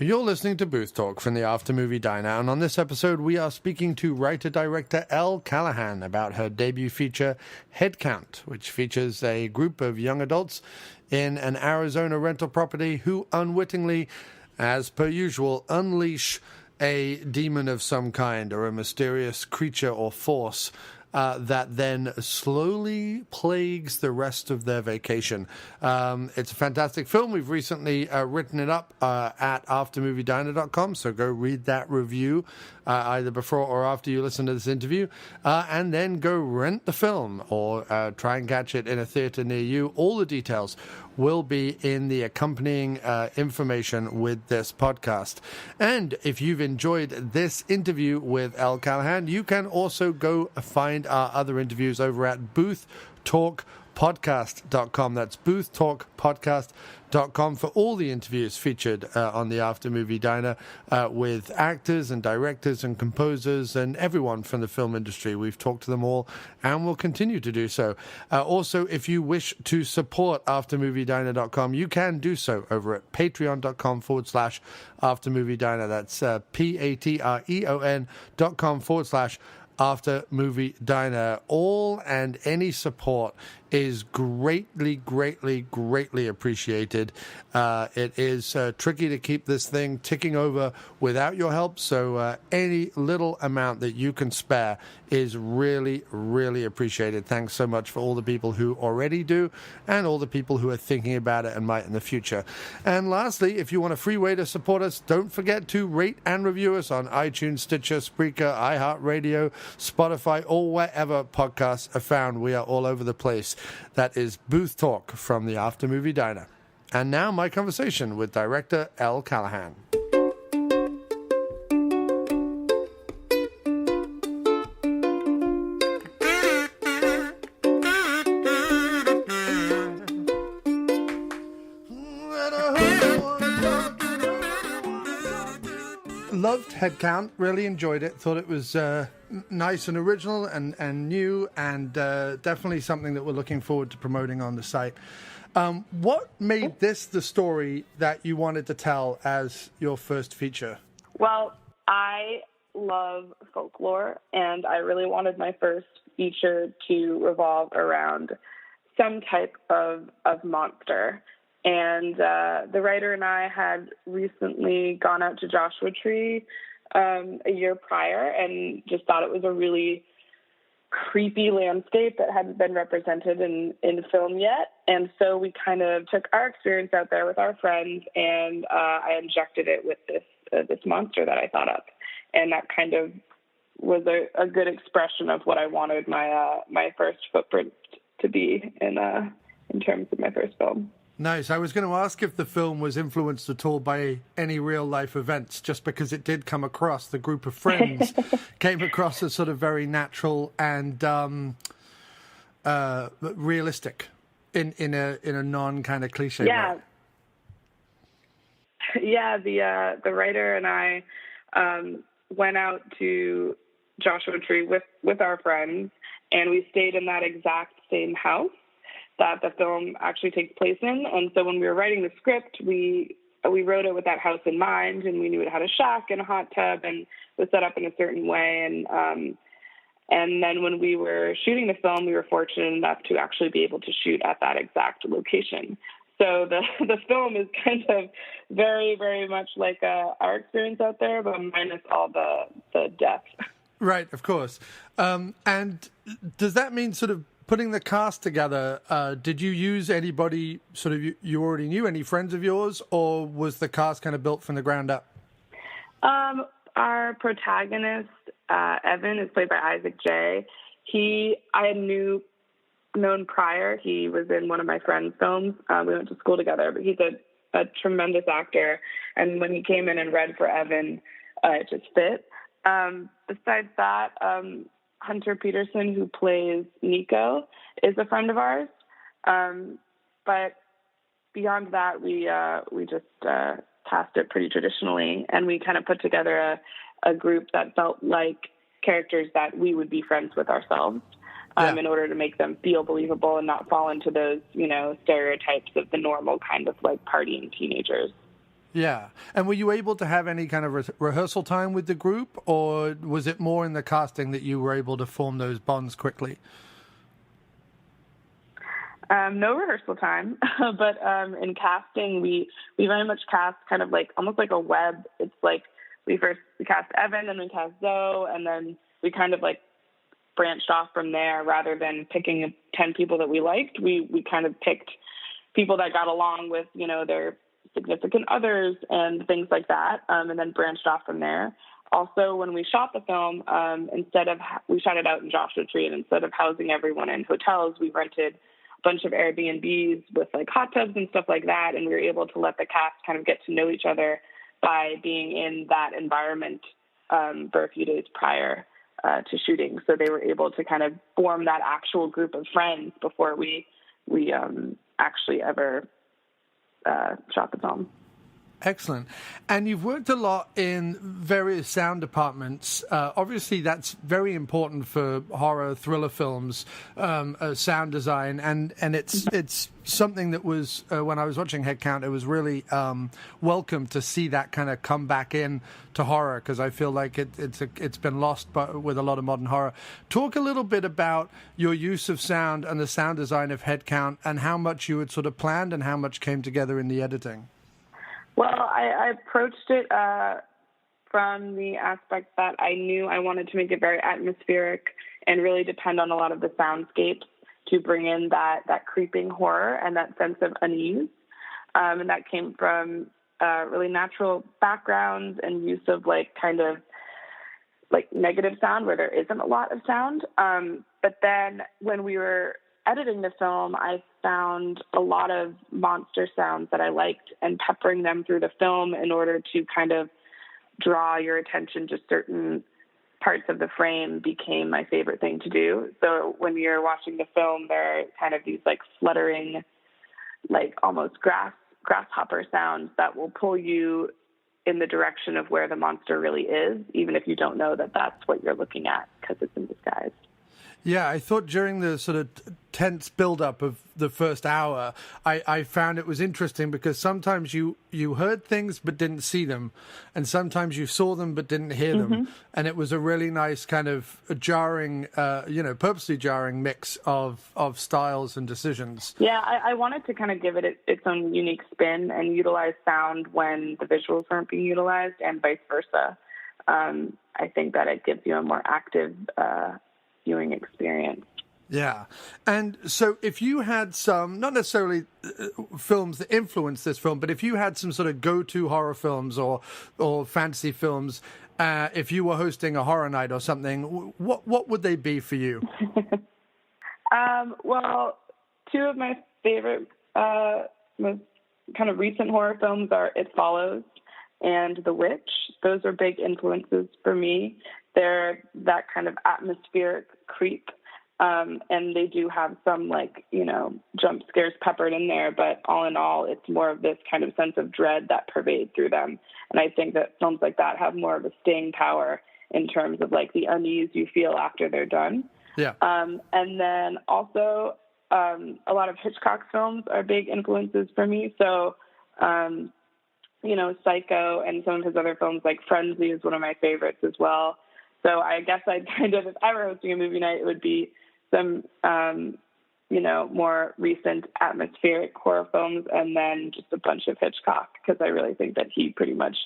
You're listening to Booth Talk from the After Movie Diner, and on this episode we are speaking to writer-director Elle Callahan about her debut feature, Head Count, which features a group of young adults in an Arizona rental property who unwittingly, as per usual, unleash a demon of some kind or a mysterious creature or force that then slowly plagues the rest of their vacation. It's a fantastic film. We've recently written it up at aftermoviediner.com, so go read that review either before or after you listen to this interview, and then go rent the film or try and catch it in a theater near you. All the details will be in the accompanying information with this podcast. And if you've enjoyed this interview with Elle Callahan, you can also go find our other interviews over at boothtalkpodcast.com. That's boothtalkpodcast.com for all the interviews featured on the After Movie Diner with actors and directors and composers and everyone from the film industry. We've talked to them all and will continue to do so. Also, if you wish to support aftermoviediner.com, you can do so over at patreon.com/aftermoviediner. That's patreon.com/aftermoviediner. All and any support is greatly appreciated. It is tricky to keep this thing ticking over without your help, so any little amount that you can spare is really appreciated. Thanks so much for all the people who already do and all the people who are thinking about it and might in the future. And lastly, if you want a free way to support us, don't forget to rate and review us on iTunes, Stitcher, Spreaker, iHeartRadio, Spotify, or wherever podcasts are found. We are all over the place. That is Booth Talk from the After Movie Diner. And now my conversation with director Elle Callahan. Loved Head Count, really enjoyed it, thought it was nice and original and new, and definitely something that we're looking forward to promoting on the site. What made this the story that you wanted to tell as your first feature? Well, I love folklore, and I really wanted my first feature to revolve around some type of monster. And the writer and I had recently gone out to Joshua Tree a year prior and just thought it was a really creepy landscape that hadn't been represented in film yet. And so we kind of took our experience out there with our friends, and I injected it with this monster that I thought up. And that kind of was a good expression of what I wanted my first footprint to be in terms of my first film. Nice. I was going to ask if the film was influenced at all by any real-life events, just because it did come across, the group of friends came across as sort of very natural and realistic in a non-kind of cliche way. Yeah, the writer and I went out to Joshua Tree with our friends, and we stayed in that exact same house that the film actually takes place in. And so when we were writing the script, we wrote it with that house in mind, and we knew it had a shack and a hot tub and was set up in a certain way. And then when we were shooting the film, we were fortunate enough to actually be able to shoot at that exact location. So the film is kind of very, very much like our experience out there, but minus all the death. Right, of course. And does that mean sort of putting the cast together, did you use anybody sort of you already knew, any friends of yours, or was the cast kind of built from the ground up? Our protagonist, Evan, is played by Isaac J. I had known prior. He was in one of my friend's films. We went to school together, but he's a tremendous actor. And when he came in and read for Evan, it just fit. Besides that, Hunter Peterson, who plays Nico, is a friend of ours. But beyond that, we just cast it pretty traditionally, and we kind of put together a group that felt like characters that we would be friends with ourselves, in order to make them feel believable and not fall into those, stereotypes of the normal kind of like partying teenagers. Yeah. And were you able to have any kind of rehearsal time with the group, or was it more in the casting that you were able to form those bonds quickly? No rehearsal time, but in casting, we very much cast kind of like almost like a web. It's like we cast Evan, then we cast Zoe, and then we kind of like branched off from there. Rather than picking 10 people that we liked, we kind of picked people that got along with, you know, their significant others and things like that, and then branched off from there. Also, when we shot the film, we shot it out in Joshua Tree, and instead of housing everyone in hotels, we rented bunch of Airbnbs with like hot tubs and stuff like that. And we were able to let the cast kind of get to know each other by being in that environment for a few days prior to shooting. So they were able to kind of form that actual group of friends before we actually ever shot the film. Excellent. And you've worked a lot in various sound departments. Obviously, that's very important for horror thriller films, sound design. And it's something that was, when I was watching Headcount, it was really welcome to see that kind of come back in to horror, because I feel like it's been lost with a lot of modern horror. Talk a little bit about your use of sound and the sound design of Headcount, and how much you had sort of planned and how much came together in the editing. Well, I approached it from the aspect that I knew I wanted to make it very atmospheric and really depend on a lot of the soundscapes to bring in that creeping horror and that sense of unease. And that came from really natural backgrounds and use of like kind of like negative sound where there isn't a lot of sound. But then when we were editing the film, I found a lot of monster sounds that I liked, and peppering them through the film in order to kind of draw your attention to certain parts of the frame became my favorite thing to do. So when you're watching the film, there are kind of these like fluttering, like almost grasshopper sounds that will pull you in the direction of where the monster really is, even if you don't know that that's what you're looking at because it's in disguise. Yeah, I thought during the sort of tense build-up of the first hour, I found it was interesting because sometimes you heard things but didn't see them, and sometimes you saw them but didn't hear them, and it was a really nice kind of jarring, purposely jarring mix of styles and decisions. Yeah, I wanted to kind of give it its own unique spin and utilize sound when the visuals weren't being utilized, and vice versa. I think that it gives you a more active viewing experience. Yeah. And so if you had some, not necessarily films that influenced this film, but if you had some sort of go-to horror films or fantasy films, if you were hosting a horror night or something, what would they be for you? Well, two of my favorite, most kind of recent horror films are It Follows and The Witch. Those are big influences for me. They're that kind of atmospheric creep. And they do have some jump scares peppered in there, but all in all, it's more of this kind of sense of dread that pervades through them. And I think that films like that have more of a staying power in terms of like the unease you feel after they're done. Yeah. And then also, a lot of Hitchcock films are big influences for me. So, Psycho and some of his other films like Frenzy is one of my favorites as well. So I guess I'd kind of, if I were hosting a movie night, it would be some, more recent atmospheric horror films, and then just a bunch of Hitchcock, because I really think that he pretty much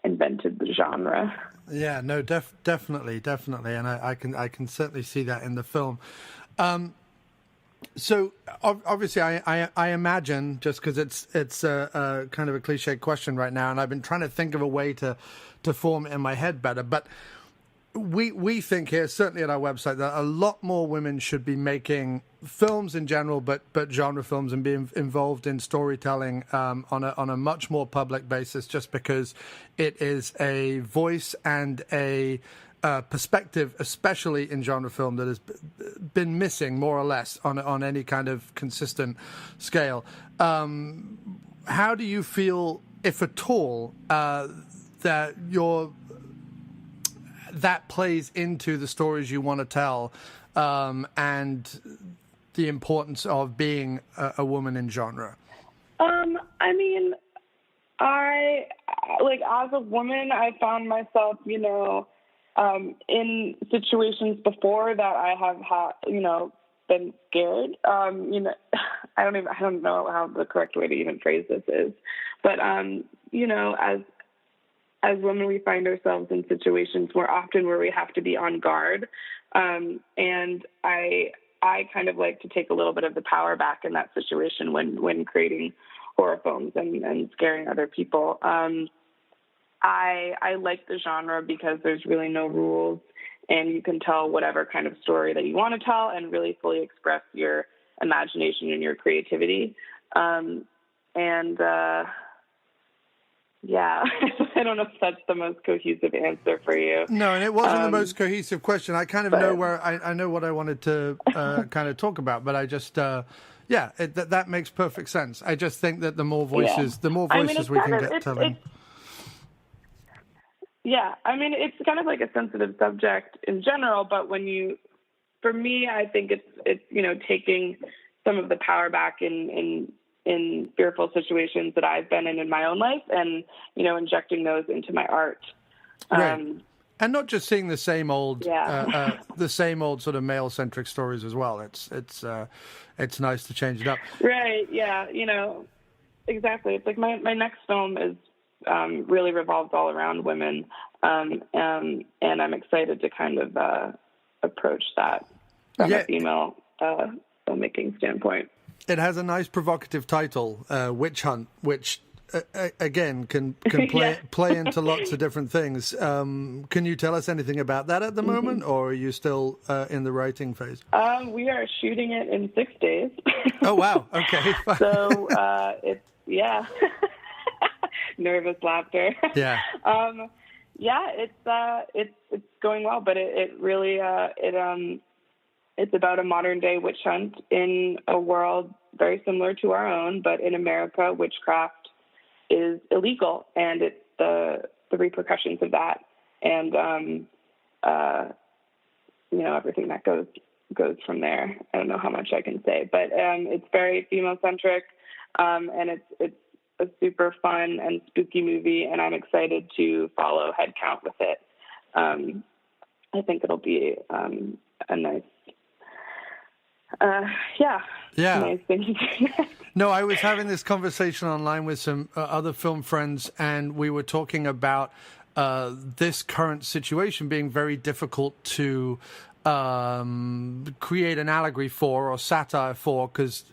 invented the genre. Yeah, no, definitely, and I can certainly see that in the film. So obviously, I imagine, just because it's a kind of a cliche question right now, and I've been trying to think of a way to form it in my head better, but. We think here, certainly at our website, that a lot more women should be making films in general, but genre films, and being involved in storytelling on a much more public basis, just because it is a voice and a perspective, especially in genre film, that has been missing more or less on any kind of consistent scale. How do you feel, if at all, that that plays into the stories you want to tell, and the importance of being a woman in genre? Like, as a woman, I found myself, in situations before that I have had, been scared. I don't know how the correct way to even phrase this is, but, as women, we find ourselves in situations more often where we have to be on guard. And I kind of like to take a little bit of the power back in that situation when creating horror films and scaring other people. I like the genre because there's really no rules, and you can tell whatever kind of story that you want to tell and really fully express your imagination and your creativity. Yeah, I don't know if that's the most cohesive answer for you. No, and it wasn't the most cohesive question. I kind of know where I know what I wanted to kind of talk about, but I just that makes perfect sense. I just think that the more voices we can get telling. Yeah, I mean, it's kind of like a sensitive subject in general, but for me, I think it's taking some of the power back in fearful situations that I've been in my own life, and injecting those into my art. Right. And not just seeing the same old sort of male-centric stories as well. It's nice to change it up. Right. Yeah. Exactly. It's like my next film is really revolves all around women, and I'm excited to kind of approach that from a female filmmaking standpoint. It has a nice provocative title, Witch Hunt, which again can play into lots of different things. Can you tell us anything about that at the moment, or are you still in the writing phase? We are shooting it in 6 days. Oh wow! Okay. So it's nervous laughter. Yeah. It's going well, but it really it's about a modern day witch hunt in a world very similar to our own, but in America, witchcraft is illegal, and it's the repercussions of that, and everything that goes from there. I don't know how much I can say, but it's very female centric, and it's a super fun and spooky movie, and I'm excited to follow Headcount with it. I think it'll be a nice. Nice thing. No, I was having this conversation online with some other film friends, and we were talking about this current situation being very difficult to create an allegory for or satire for, because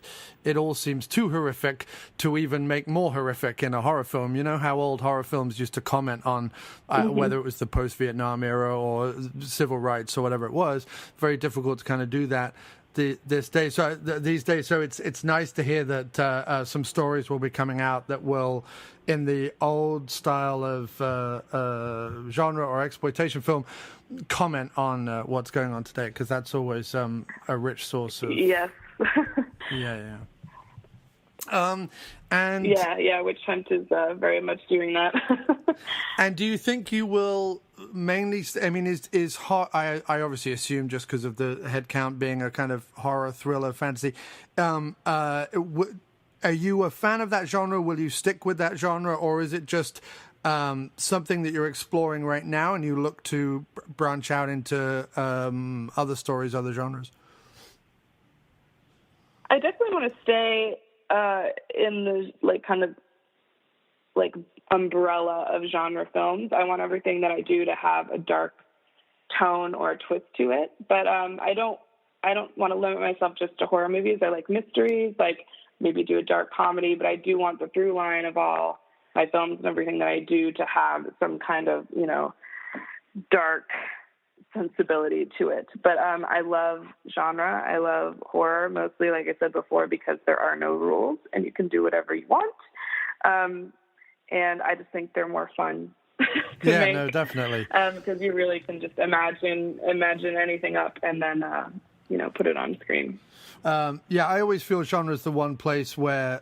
it all seems too horrific to even make more horrific in a horror film. You know how old horror films used to comment on whether it was the post-Vietnam era or civil rights or whatever it was. Very difficult to kind of do that these days. So it's nice to hear that some stories will be coming out that will, in the old style of genre or exploitation film, comment on what's going on today, because that's always a rich source of and Witch Hunt is very much doing that. And do you think you will mainly? I mean, is I obviously assume, just because of the head count being a kind of horror thriller fantasy. Are you a fan of that genre? Will you stick with that genre, or is it just something that you're exploring right now, and you look to branch out into other stories, other genres? I definitely want to stay in the kind of umbrella of genre films. I want everything that I do to have a dark tone or a twist to it, but I don't want to limit myself just to horror movies. I like mysteries, like maybe do a dark comedy, but I do want the through line of all my films and everything that I do to have some kind of, dark sensibility to it. But I love genre. I love horror, mostly, like I said before, because there are no rules and you can do whatever you want. And I just think they're more fun to make. No, definitely. Because you really can just imagine anything up and then, put it on screen. I always feel genre is the one place where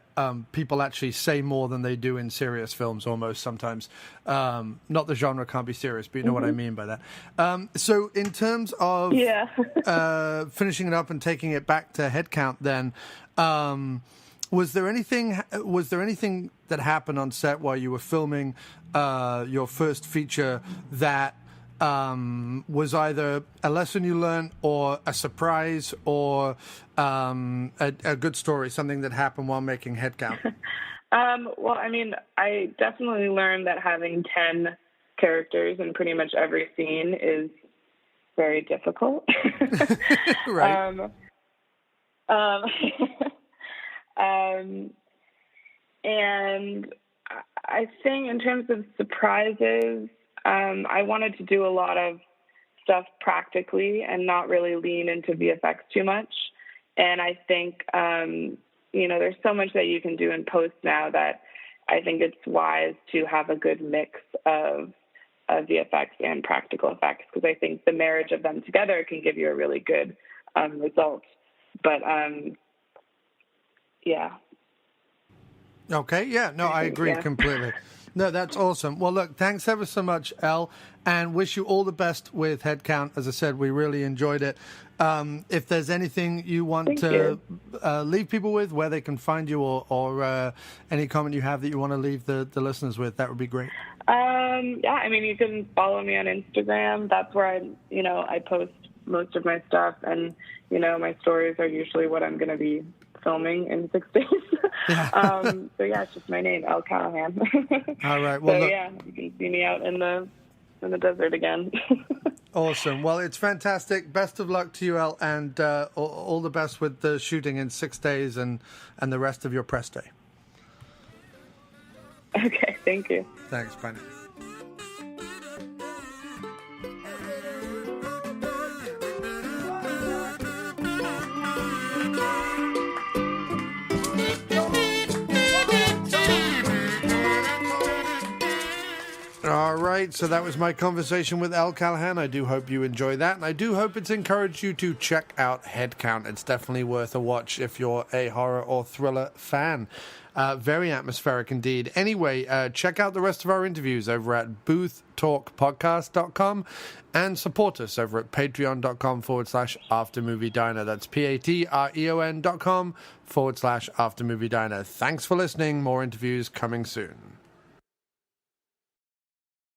people actually say more than they do in serious films, almost sometimes. Not the genre can't be serious, but you know what I mean by that. So in terms of finishing it up and taking it back to Headcount then, Was there anything that happened on set while you were filming your first feature that was either a lesson you learned or a surprise or a good story, something that happened while making Headcount? Well, I mean, I definitely learned that having 10 characters in pretty much every scene is very difficult. Right. And I think in terms of surprises, I wanted to do a lot of stuff practically and not really lean into VFX too much. And I think, there's so much that you can do in post now that I think it's wise to have a good mix of VFX and practical effects, because I think the marriage of them together can give you a really good result. But, yeah. Okay, yeah, no, I agree completely. No, that's awesome. Well, look, thanks ever so much, Elle, and wish you all the best with Headcount. As I said, we really enjoyed it. If there's anything you want to leave people with, where they can find you, or any comment you have that you want to leave the listeners with, that would be great. Yeah, I mean, you can follow me on Instagram. That's where I post most of my stuff, and, my stories are usually what I'm going to be filming in 6 days. Yeah. So yeah, it's just my name, Elle Callahan. All right. Well, so yeah, you can see me out in the desert again. Awesome. Well, it's fantastic. Best of luck to you, Elle, and all the best with the shooting in 6 days and the rest of your press day. Okay, thank you. Thanks. Bye now. All right, so that was my conversation with Elle Callahan. I do hope you enjoy that, and I do hope it's encouraged you to check out Headcount. It's definitely worth a watch if you're a horror or thriller fan. Very atmospheric indeed. Anyway, check out the rest of our interviews over at boothtalkpodcast.com and support us over at patreon.com/aftermoviediner. That's patreon.com/aftermoviediner. Thanks for listening. More interviews coming soon.